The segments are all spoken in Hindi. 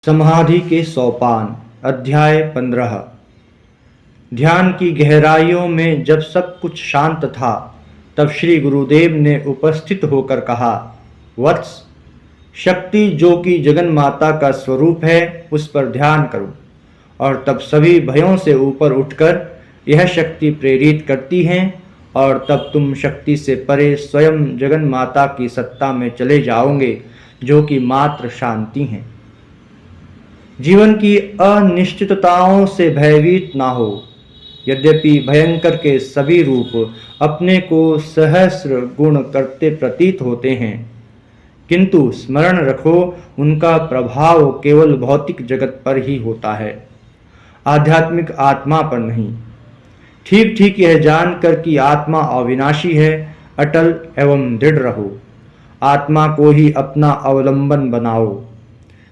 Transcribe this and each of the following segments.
समाधि के सोपान। अध्याय 15। ध्यान की गहराइयों में जब सब कुछ शांत था तब श्री गुरुदेव ने उपस्थित होकर कहा, वत्स, शक्ति जो कि जगन माता का स्वरूप है उस पर ध्यान करो। और तब सभी भयों से ऊपर उठकर यह शक्ति प्रेरित करती है और तब तुम शक्ति से परे स्वयं जगन माता की सत्ता में चले जाओगे जो कि मात्र शांति है। जीवन की अनिश्चितताओं से भयभीत ना हो। यद्यपि भयंकर के सभी रूप अपने को सहस्र गुण करते प्रतीत होते हैं, किंतु स्मरण रखो उनका प्रभाव केवल भौतिक जगत पर ही होता है, आध्यात्मिक आत्मा पर नहीं। ठीक ठीक यह जानकर कि आत्मा अविनाशी है, अटल एवं दृढ़ रहो। आत्मा को ही अपना अवलंबन बनाओ।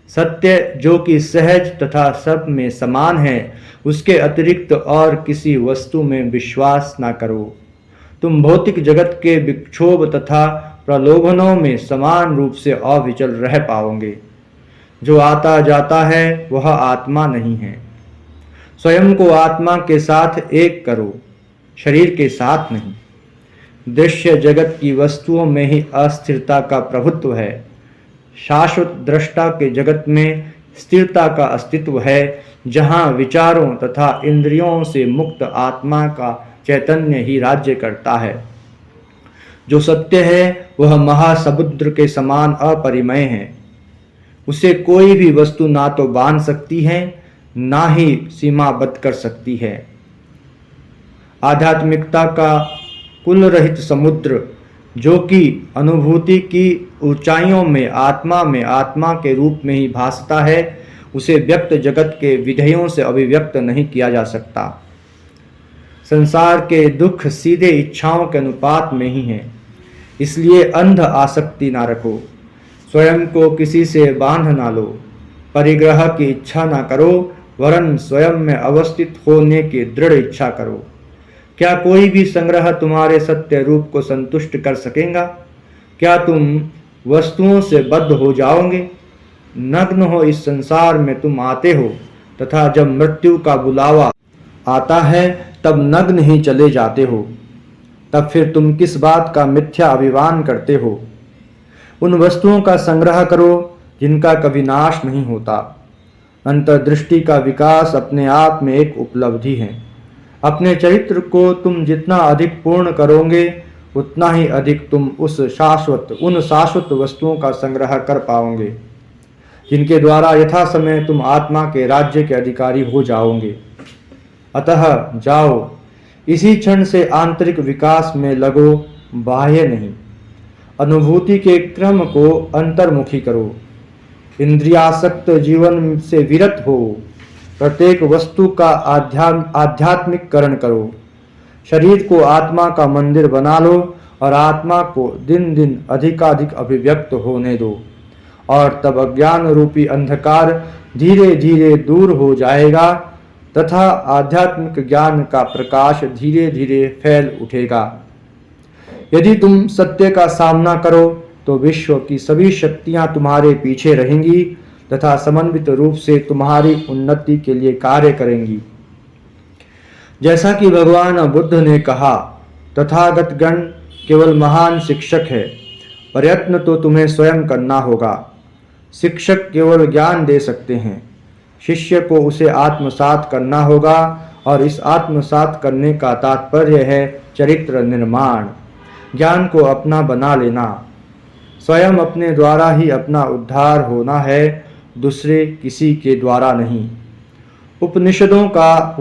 सत्य जो कि सहज तथा सब में समान है, उसके अतिरिक्त और किसी वस्तु में विश्वास न करो। तुम भौतिक जगत के विक्षोभ तथा प्रलोभनों में समान रूप से अविचल रह पाओगे। जो आता जाता है वह आत्मा नहीं है। स्वयं को आत्मा के साथ एक करो, शरीर के साथ नहीं। दृश्य जगत की वस्तुओं में ही अस्थिरता का प्रभुत्व है। शाश्वत दृष्टा के जगत में स्थिरता का अस्तित्व है, जहाँ विचारों तथा इंद्रियों से मुक्त आत्मा का चैतन्य ही राज्य करता है। जो सत्य है वह महासमुद्र के समान अपरिमेय है। उसे कोई भी वस्तु ना तो बांध सकती है, ना ही सीमाबद्ध कर सकती है। आध्यात्मिकता का कुल रहित समुद्र जो कि अनुभूति की ऊंचाइयों में आत्मा के रूप में ही भासता है, उसे व्यक्त जगत के विधेयों से अभिव्यक्त नहीं किया जा सकता। संसार के दुख सीधे इच्छाओं के अनुपात में ही है, इसलिए अंध आसक्ति ना रखो। स्वयं को किसी से बांध ना लो, परिग्रह की इच्छा ना करो, वरन स्वयं में अवस्थित होने की दृढ़ इच्छा करो। क्या कोई भी संग्रह तुम्हारे सत्य रूप को संतुष्ट कर सकेगा? क्या तुम वस्तुओं से बद्ध हो जाओगे? नग्न हो इस संसार में तुम आते हो, तथा जब मृत्यु का बुलावा आता है तब नग्न ही चले जाते हो। तब फिर तुम किस बात का मिथ्या अभिमान करते हो? उन वस्तुओं का संग्रह करो जिनका कभी नाश नहीं होता। अंतर्दृष्टि का विकास अपने आप में एक उपलब्धि है। अपने चरित्र को तुम जितना अधिक पूर्ण करोगे उतना ही अधिक तुम उन शाश्वत वस्तुओं का संग्रह कर पाओगे, जिनके द्वारा यथा समय तुम आत्मा के राज्य के अधिकारी हो जाओगे। अतः जाओ, इसी क्षण से आंतरिक विकास में लगो, बाह्य नहीं। अनुभूति के क्रम को अंतर्मुखी करो। इंद्रियासक्त जीवन से विरत हो। प्रत्येक वस्तु का आध्यात्मिककरण करो। शरीर को आत्मा का मंदिर बना लो और आत्मा को दिन दिन अधिकाधिक अभिव्यक्त होने दो, और तब अज्ञान रूपी अंधकार धीरे धीरे दूर हो जाएगा तथा आध्यात्मिक ज्ञान का प्रकाश धीरे धीरे फैल उठेगा। यदि तुम सत्य का सामना करो तो विश्व की सभी शक्तियां तुम्हारे पीछे रहेंगी तथा समन्वित रूप से तुम्हारी उन्नति के लिए कार्य करेंगी। जैसा कि भगवान बुद्ध ने कहा, तथागत गण केवल महान शिक्षक है, प्रयत्न तो तुम्हें स्वयं करना होगा। शिक्षक केवल ज्ञान दे सकते हैं, शिष्य को उसे आत्मसात करना होगा, और इस आत्मसात करने का तात्पर्य है चरित्र निर्माण, ज्ञान को अपना बना लेना। स्वयं अपने द्वारा ही अपना उद्धार होना है, दूसरे किसी के द्वारा नहीं। उपनिषदों का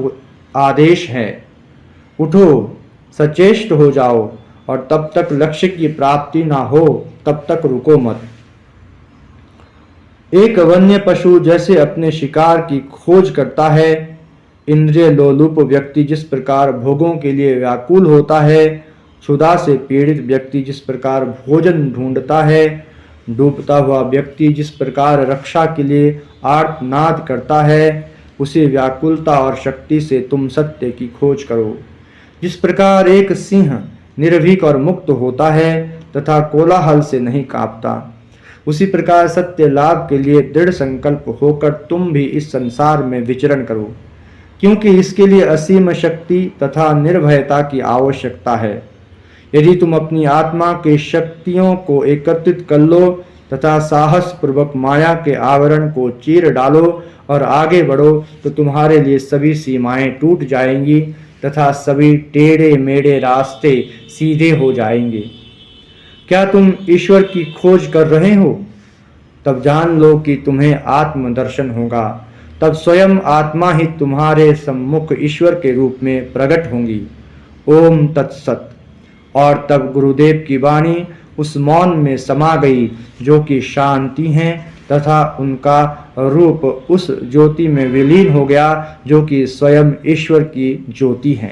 आदेश है, उठो, सचेष्ट हो जाओ, और तब तक लक्ष्य की प्राप्ति ना हो तब तक रुको मत। एक वन्य पशु जैसे अपने शिकार की खोज करता है, इंद्रिय लोलुप व्यक्ति जिस प्रकार भोगों के लिए व्याकुल होता है, क्षुधा से पीड़ित व्यक्ति जिस प्रकार भोजन ढूंढता है, डूबता हुआ व्यक्ति जिस प्रकार रक्षा के लिए आर्तनाद करता है, उसी व्याकुलता और शक्ति से तुम सत्य की खोज करो। जिस प्रकार एक सिंह निर्भीक और मुक्त होता है तथा कोलाहल से नहीं कांपता, उसी प्रकार सत्य लाभ के लिए दृढ़ संकल्प होकर तुम भी इस संसार में विचरण करो, क्योंकि इसके लिए असीम शक्ति तथा निर्भयता की आवश्यकता है। यदि तुम अपनी आत्मा के शक्तियों को एकत्रित कर लो तथा साहस पूर्वक माया के आवरण को चीर डालो और आगे बढ़ो, तो तुम्हारे लिए सभी सीमाएं टूट जाएंगी तथा सभी टेढ़े मेढ़े रास्ते सीधे हो जाएंगे। क्या तुम ईश्वर की खोज कर रहे हो? तब जान लो कि तुम्हें आत्मदर्शन होगा। तब स्वयं आत्मा ही तुम्हारे सम्मुख ईश्वर के रूप में प्रकट होंगी। ओम तत्सत। और तब गुरुदेव की वाणी उस मौन में समा गई जो कि शांति है, तथा उनका रूप उस ज्योति में विलीन हो गया जो कि स्वयं ईश्वर की ज्योति है।